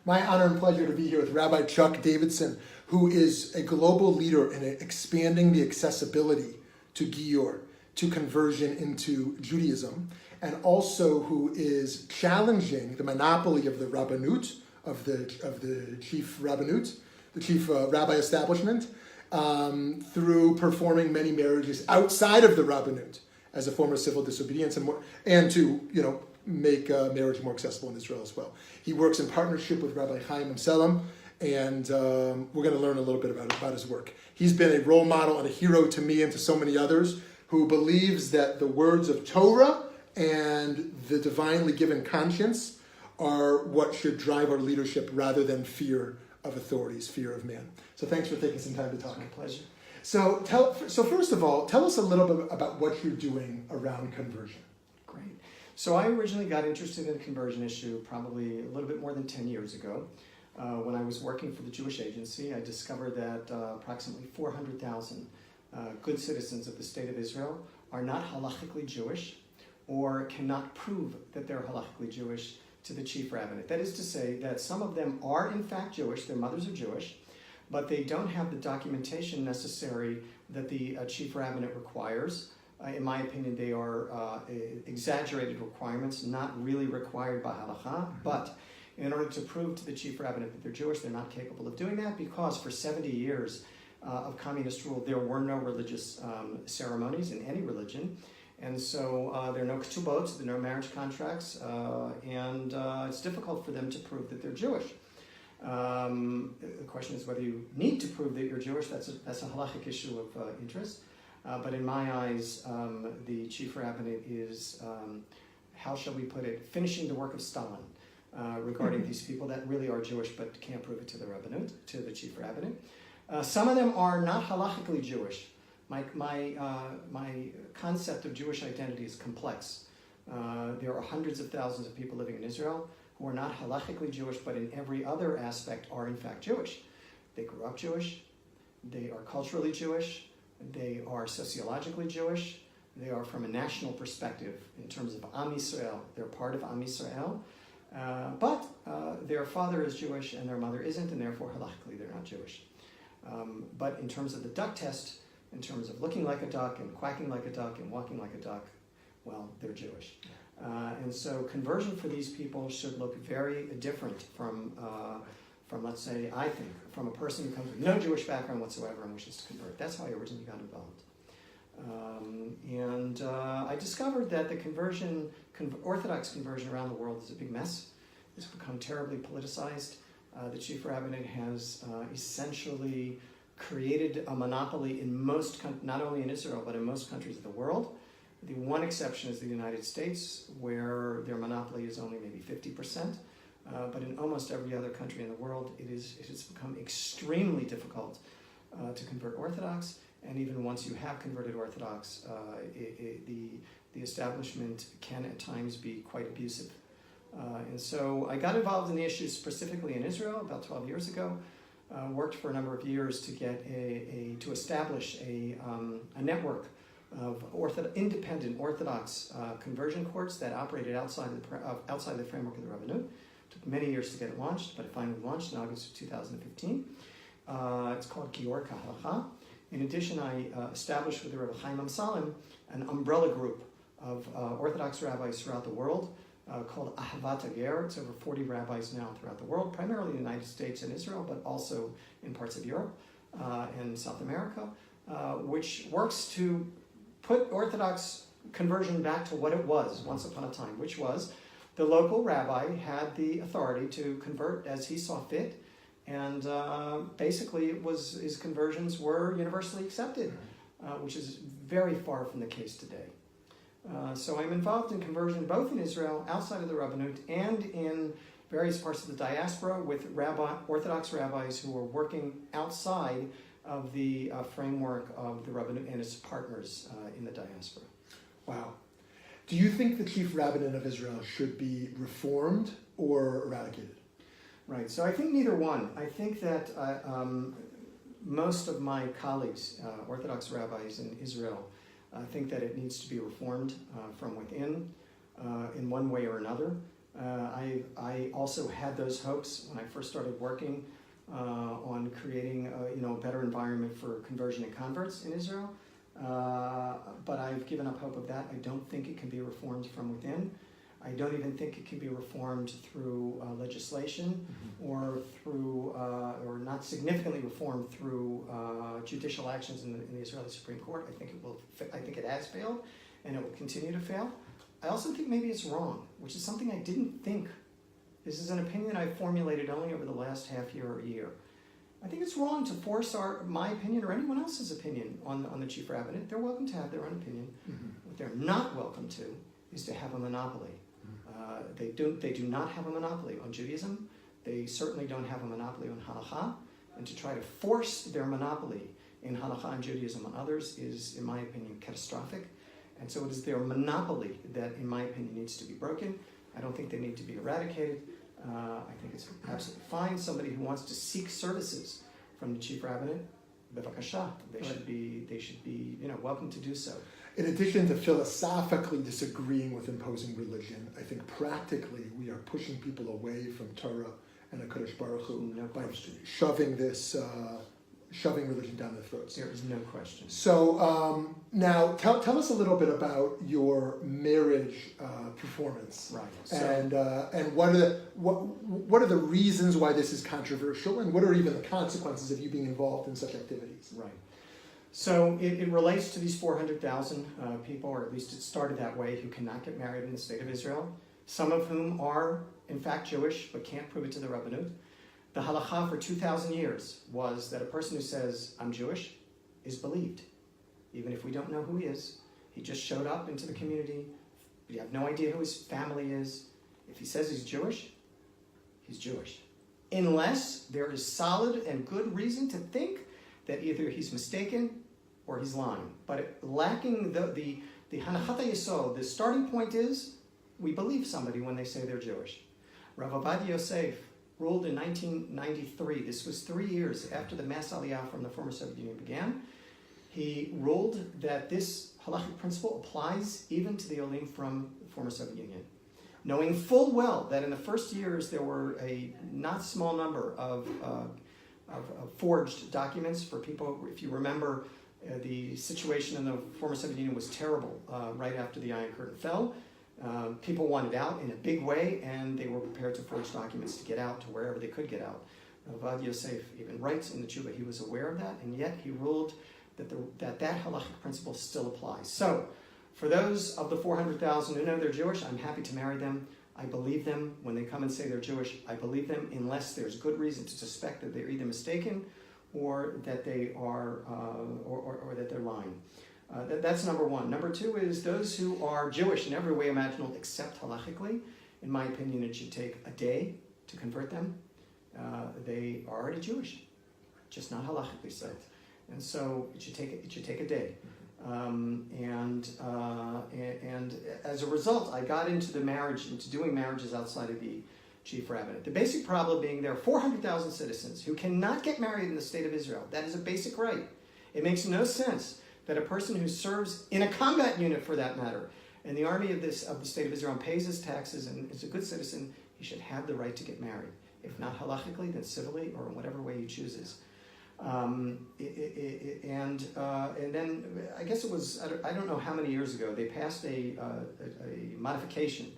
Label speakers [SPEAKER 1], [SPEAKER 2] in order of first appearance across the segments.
[SPEAKER 1] My honor and pleasure to be here with Rabbi Chuck Davidson, who is a global leader in expanding the accessibility to Giyur, to conversion into Judaism, and also who is challenging the monopoly of the Rabbanut, of the chief Rabbanut, the chief rabbi establishment, through performing many marriages outside of the Rabbanut as a form of civil disobedience and to make marriage more accessible in Israel as well. He works in partnership with Rabbi Chaim himself, and we're going to learn a little bit about his work. He's been a role model and a hero to me and to so many others who believes that the words of Torah and the divinely given conscience are what should drive our leadership rather than fear of authorities, fear of man. So thanks for taking some time to talk.
[SPEAKER 2] It's my pleasure.
[SPEAKER 1] So first of all, tell us a little bit about what you're doing around conversion.
[SPEAKER 2] Great. So I originally got interested in the conversion issue probably a little bit more than 10 years ago. When I was working for the Jewish Agency, I discovered that approximately 400,000 good citizens of the state of Israel are not halachically Jewish or cannot prove that they're halachically Jewish to the chief rabbinate. That is to say that some of them are in fact Jewish, their mothers are Jewish, but they don't have the documentation necessary that the chief rabbinate requires. In my opinion, they are exaggerated requirements, not really required by halacha, but in order to prove to the chief rabbinate that they're Jewish, they're not capable of doing that because for 70 years of communist rule, there were no religious ceremonies in any religion. And so there are no ketubot, there are no marriage contracts, and it's difficult for them to prove that they're Jewish. The question is whether you need to prove that you're Jewish. That's a halachic issue of interest. But in my eyes, the chief rabbinate is, how shall we put it, finishing the work of Stalin regarding these people that really are Jewish but can't prove it to the Rabbanut, to the chief rabbinate. Some of them are not halachically Jewish. My concept of Jewish identity is complex. There are hundreds of thousands of people living in Israel who are not halachically Jewish, but in every other aspect are in fact Jewish. They grew up Jewish, they are culturally Jewish, they are sociologically Jewish, they are from a national perspective in terms of Am Yisrael, they're part of Am Yisrael, but their father is Jewish and their mother isn't, and therefore halachically they're not Jewish. But in terms of the duck test, in terms of looking like a duck and quacking like a duck and walking like a duck, well, they're Jewish. And so conversion for these people should look very different from let's say, I think, from a person who comes with no Jewish background whatsoever and wishes to convert. That's how I originally got involved. I discovered that the Orthodox conversion around the world is a big mess. It's become terribly politicized. The chief rabbinate has essentially created a monopoly in most, not only in Israel, but in most countries of the world. The one exception is the United States, where their monopoly is only maybe 50%. But in almost every other country in the world, it has become extremely difficult to convert Orthodox. And even once you have converted Orthodox, the establishment can at times be quite abusive. And so I got involved in the issue specifically in Israel about 12 years ago. Worked for a number of years to get to establish a network of independent Orthodox conversion courts that operated outside the framework of the Rabbanut. Took many years to get it launched, but it finally launched in August of 2015. It's called Giyur Kahalacha. In addition, I established with the Rabbi Chaim Amsalem an umbrella group of Orthodox rabbis throughout the world called Ahavat Hager. It's over 40 rabbis now throughout the world, primarily in the United States and Israel, but also in parts of Europe and South America, which works to put Orthodox conversion back to what it was once upon a time, which was the local rabbi had the authority to convert as he saw fit, and basically his conversions were universally accepted, which is very far from the case today. So I'm involved in conversion both in Israel, outside of the Rabbanut, and in various parts of the diaspora with Orthodox rabbis who are working outside of the framework of the Rabbanut and its partners in the diaspora.
[SPEAKER 1] Wow. Do you think the chief rabbinate of Israel should be reformed or eradicated?
[SPEAKER 2] Right, so I think neither one. I think that most of my colleagues, Orthodox rabbis in Israel, think that it needs to be reformed from within in one way or another. I also had those hopes when I first started working on creating a better environment for conversion and converts in Israel. But I've given up hope of that. I don't think it can be reformed from within. I don't even think it can be reformed through legislation or through, or not significantly reformed through judicial actions in the Israeli Supreme Court. I think it will. I think it has failed, and it will continue to fail. I also think maybe it's wrong, which is something I didn't think. This is an opinion I formulated only over the last half year or year. I think it's wrong to force my opinion or anyone else's opinion on the chief rabbinate. They're welcome to have their own opinion. What they're not welcome to is to have a monopoly. They do not have a monopoly on Judaism. They certainly don't have a monopoly on halakha. And to try to force their monopoly in halakha and Judaism on others is, in my opinion, catastrophic. And so it is their monopoly that, in my opinion, needs to be broken. I don't think they need to be eradicated. I think it's absolutely fine. Somebody who wants to seek services from the chief rabbinate, bevakasha, they should be welcome to do so.
[SPEAKER 1] In addition to philosophically disagreeing with imposing religion, I think practically we are pushing people away from Torah and HaKadosh Baruch Hu by shoving religion down their throats.
[SPEAKER 2] There is no question.
[SPEAKER 1] So now tell us a little bit about your marriage performance,
[SPEAKER 2] right?
[SPEAKER 1] And what are the reasons why this is controversial, and what are even the consequences of you being involved in such activities?
[SPEAKER 2] Right. So it relates to these 400,000 people, or at least it started that way, who cannot get married in the state of Israel. Some of whom are in fact Jewish but can't prove it to the Rabbanut. The halakha for 2,000 years was that a person who says, I'm Jewish, is believed. Even if we don't know who he is, he just showed up into the community, we have no idea who his family is. If he says he's Jewish, he's Jewish. Unless there is solid and good reason to think that either he's mistaken or he's lying. But lacking the hanachat yesod, the starting point is, we believe somebody when they say they're Jewish. Rabbi Yosef ruled in 1993. This was 3 years after the mass aliyah from the former Soviet Union began. He ruled that this halachic principle applies even to the olim from the former Soviet Union, knowing full well that in the first years there were a not small number of forged documents for people. If you remember, the situation in the former Soviet Union was terrible right after the Iron Curtain fell. People wanted out in a big way, and they were prepared to forge documents to get out to wherever they could get out. Rabbi Yosef even writes in the Tshuva he was aware of that, and yet he ruled that halachic principle still applies. So, for those of the 400,000 who know they're Jewish, I'm happy to marry them. I believe them when they come and say they're Jewish. I believe them unless there's good reason to suspect that they're either mistaken or that they are or that they're lying. That's number one. Number two is those who are Jewish in every way imaginable except halachically. In my opinion, it should take a day to convert them. They are already Jewish, just not halachically so. And so it should take a day. And as a result, I got into doing marriages outside of the chief rabbinate. The basic problem being there are 400,000 citizens who cannot get married in the state of Israel. That is a basic right. It makes no sense that a person who serves in a combat unit, for that matter, in the army of the state of Israel and pays his taxes and is a good citizen, he should have the right to get married. If not halachically, then civilly or in whatever way he chooses. And then I guess it was, I don't know how many years ago, they passed a modification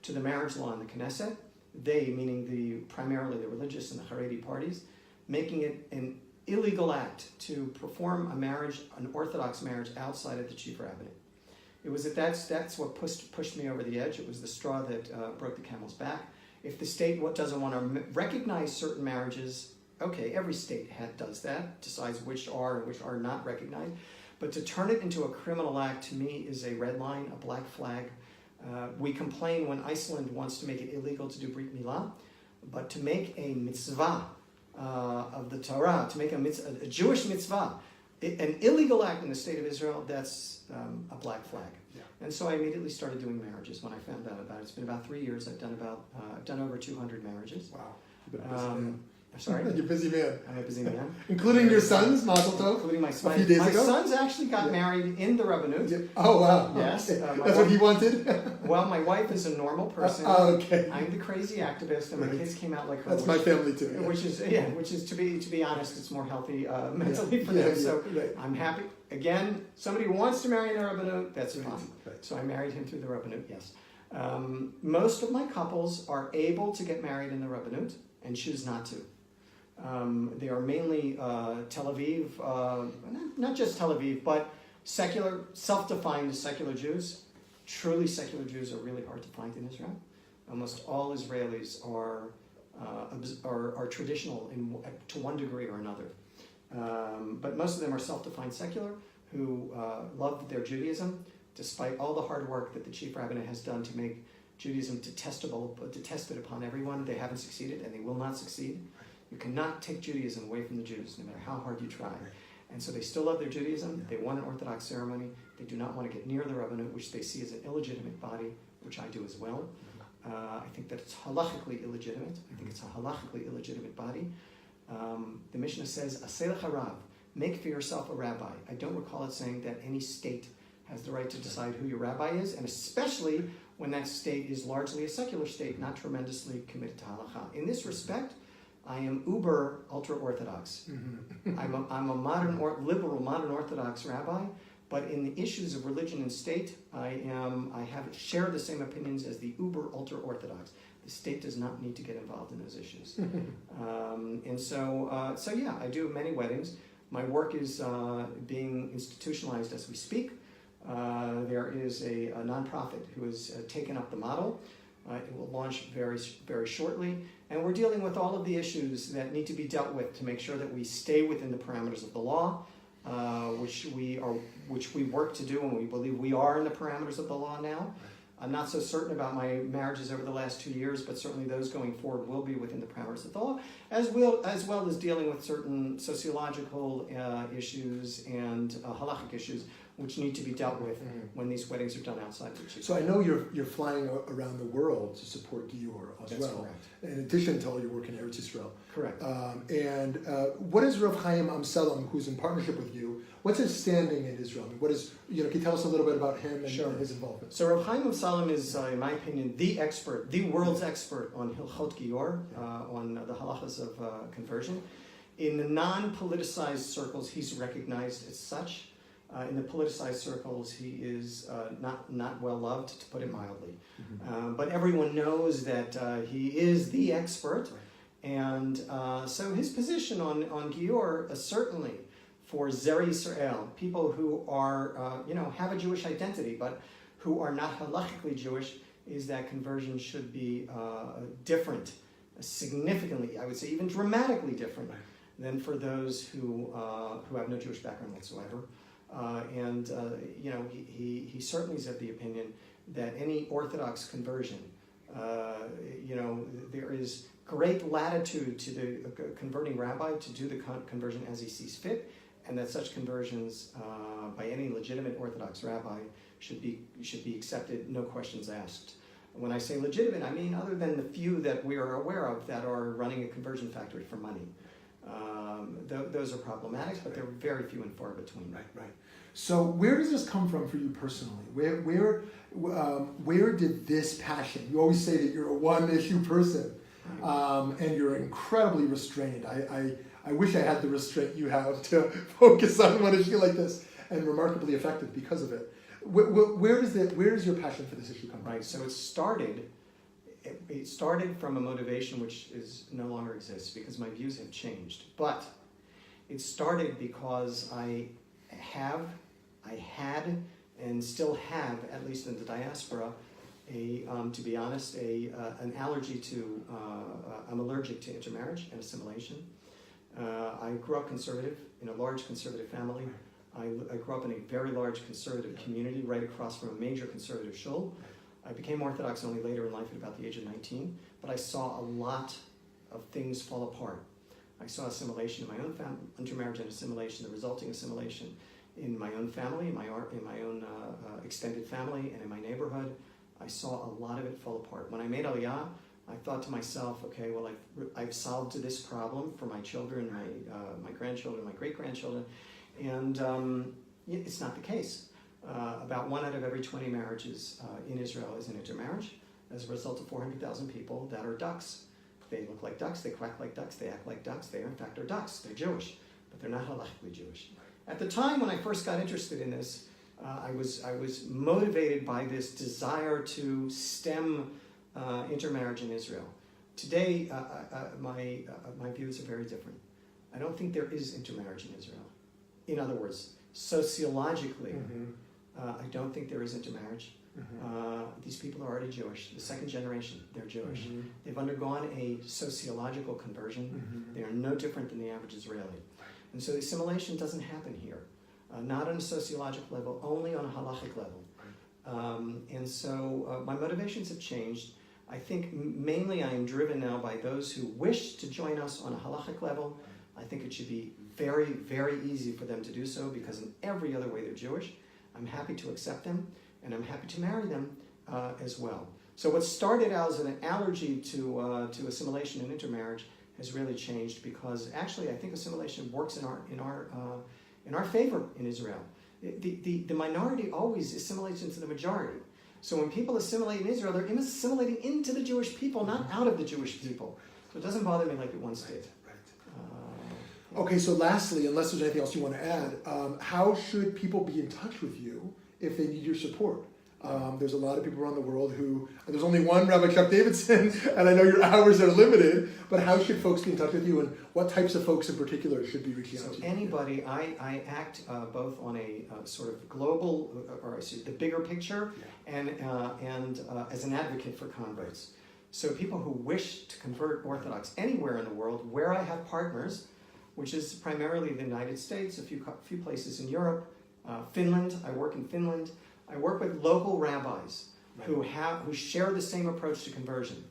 [SPEAKER 2] to the marriage law in the Knesset. They, meaning primarily the religious and the Haredi parties, making it an illegal act to perform a marriage, an Orthodox marriage, outside of the chief rabbinate. It was that's what pushed me over the edge. It was the straw that broke the camel's back. If the state doesn't want to recognize certain marriages, okay, every state does that, decides which are and which are not recognized. But to turn it into a criminal act, to me, is a red line, a black flag. We complain when Iceland wants to make it illegal to do Brit Milah, but to make a mitzvah of the Torah, to make a Jewish mitzvah, an illegal act in the state of Israel, that's a black flag. Yeah. And so I immediately started doing marriages when I found out about it. It's been about 3 years. I've done over 200 marriages.
[SPEAKER 1] Wow.
[SPEAKER 2] Sorry?
[SPEAKER 1] You're a busy man.
[SPEAKER 2] I'm a busy man.
[SPEAKER 1] Including your sons, Mazel Tov?
[SPEAKER 2] Including my son.
[SPEAKER 1] A few days
[SPEAKER 2] my
[SPEAKER 1] ago?
[SPEAKER 2] sons actually got married in the Rabbanut.
[SPEAKER 1] Yeah. Oh, wow.
[SPEAKER 2] Yes.
[SPEAKER 1] Okay.
[SPEAKER 2] My
[SPEAKER 1] That's what he wanted?
[SPEAKER 2] Well, my wife is a normal person.
[SPEAKER 1] Okay.
[SPEAKER 2] I'm the crazy activist, and my
[SPEAKER 1] Right.
[SPEAKER 2] kids came out like her.
[SPEAKER 1] That's my family too. Yeah.
[SPEAKER 2] Which is to be honest, it's more healthy mentally for them. So
[SPEAKER 1] right.
[SPEAKER 2] I'm happy. Again, somebody who wants to marry in the Rabbanut, that's fine.
[SPEAKER 1] Right.
[SPEAKER 2] So I married him through the Rabbanut. Yes. Most of my couples are able to get married in the Rabbanut and choose not to. They are mainly Tel Aviv, not just Tel Aviv, but secular, self-defined secular Jews. Truly secular Jews are really hard to find in Israel. Almost all Israelis are traditional to one degree or another. But most of them are self-defined secular who love their Judaism, despite all the hard work that the chief rabbinate has done to make Judaism detested upon everyone. They haven't succeeded, and they will not succeed. You cannot take Judaism away from the Jews, no matter how hard you try. And so they still love their Judaism. They want an Orthodox ceremony. They do not want to get near the Rabbanut, which they see as an illegitimate body, which I do as well. I think that it's halachically illegitimate. I think it's a halachically illegitimate body. The Mishnah says, "Aseh lecha rav," make for yourself a rabbi. I don't recall it saying that any state has the right to decide who your rabbi is, and especially when that state is largely a secular state, not tremendously committed to halacha. In this respect, I am uber ultra-Orthodox. I'm a liberal modern Orthodox rabbi, but in the issues of religion and state, I have shared the same opinions as the uber ultra-Orthodox. The state does not need to get involved in those issues. So yeah, I do many weddings. My work is being institutionalized as we speak. There is a nonprofit who has taken up the model. It will launch very, very shortly. And we're dealing with all of the issues that need to be dealt with to make sure that we stay within the parameters of the law, which we work to do, and we believe we are in the parameters of the law now. I'm not so certain about my marriages over the last 2 years, but certainly those going forward will be within the parameters of the law, as well as dealing with certain sociological issues and halachic issues which need to be dealt with when these weddings are done outside of the Jewish.
[SPEAKER 1] So I know you're flying around the world to support Gior as
[SPEAKER 2] That's
[SPEAKER 1] well.
[SPEAKER 2] Correct.
[SPEAKER 1] In addition to all your work in Eretz Yisrael.
[SPEAKER 2] Correct.
[SPEAKER 1] And what is Rav Chaim Amsalem, who's in partnership with you? What's his standing in Israel? I mean, can you tell us a little bit about him and,
[SPEAKER 2] Sure.
[SPEAKER 1] and his involvement?
[SPEAKER 2] So Rav Chaim Amsalem is, in my opinion, the world's expert on Hilchot Gior, on the halachas of conversion. In the non-politicized circles, he's recognized as such. In the politicized circles, he is not well loved, to put it mildly. But everyone knows that he is the expert, and so his position on Gior certainly for Zeri Yisrael, people who are have a Jewish identity but who are not halachically Jewish, is that conversion should be different, significantly, I would say even dramatically different than for those who have no Jewish background whatsoever. He certainly is of the opinion that any Orthodox conversion, there is great latitude to the converting rabbi to do the conversion as he sees fit, and that such conversions by any legitimate Orthodox rabbi should be accepted, no questions asked. When I say legitimate, I mean other than the few that we are aware of that are running a conversion factory for money. Those are problematic, but they're very few and far between.
[SPEAKER 1] Right. So where does this come from for you personally? Where did this passion? You always say that you're a one-issue person, and you're incredibly restrained. I wish I had the restraint you have to focus on one issue like this, and remarkably effective because of it. Where does your passion for this issue come from?
[SPEAKER 2] Right. So it started from a motivation which no longer exists because my views have changed. But it started because I had and still have, at least in the diaspora, to be honest, an allergy to. I'm allergic to intermarriage and assimilation. I grew up conservative in a large conservative family. I grew up in a very large conservative community right across from a major conservative shul. I became Orthodox only later in life at about the age of 19, but I saw a lot of things fall apart. I saw assimilation in my own family, intermarriage and assimilation, the resulting assimilation in my own family, in my own extended family, and in my neighborhood. I saw a lot of it fall apart. When I made Aliyah, I thought to myself, okay, well, I've solved this problem for my children, my grandchildren, my great-grandchildren, and it's not the case. About 1 out of every 20 marriages in Israel is an intermarriage as a result of 400,000 people that are ducks. They look like ducks, they quack like ducks, they act like ducks, they in fact are ducks, they're Jewish, but they're not halachically Jewish. At the time when I first got interested in this, I was motivated by this desire to stem intermarriage in Israel. Today, my views are very different. I don't think there is intermarriage in Israel. In other words, sociologically, I don't think there is intermarriage. These people are already Jewish. The second generation, they're Jewish. They've undergone a sociological conversion. They are no different than the average Israeli. And so the assimilation doesn't happen here. Not on a sociological level, only on a halachic level. And so my motivations have changed. I think mainly I am driven now by those who wish to join us on a halachic level. I think it should be very, very easy for them to do so because in every other way they're Jewish. I'm happy to accept them and I'm happy to marry them as well. So what started out as an allergy to assimilation and intermarriage has really changed because actually I think assimilation works in our favor in Israel. The minority always assimilates into the majority. So when people assimilate in Israel, they're assimilating into the Jewish people, not out of the Jewish people. So it doesn't bother me like it once did.
[SPEAKER 1] Okay, so lastly, unless there's anything else you want to add, how should people be in touch with you if they need your support? There's a lot of people around the world who, there's only one Rabbi Chuck Davidson, and I know your hours are limited, but how should folks be in touch with you, and what types of folks in particular should be reaching out to you?
[SPEAKER 2] Anybody, I act both on a sort of global, or I see the bigger picture, and as an advocate for converts. So people who wish to convert Orthodox anywhere in the world, where I have partners, which is primarily the United States, a few places in Europe, Finland, I work in Finland. I work with local rabbis who share the same approach to conversion.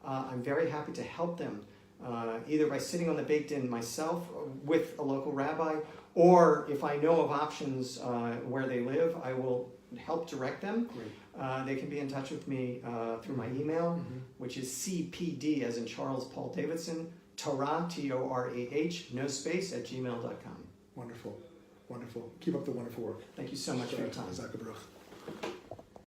[SPEAKER 2] I'm very happy to help them, either by sitting on the Beit Din myself with a local rabbi, or if I know of options where they live, I will help direct them. They can be in touch with me through my email, which is CPD, as in Charles Paul Davidson, Torah, Torah, no space, @gmail.com.
[SPEAKER 1] Wonderful. Wonderful. Keep up the wonderful work.
[SPEAKER 2] Thank you so much for your time.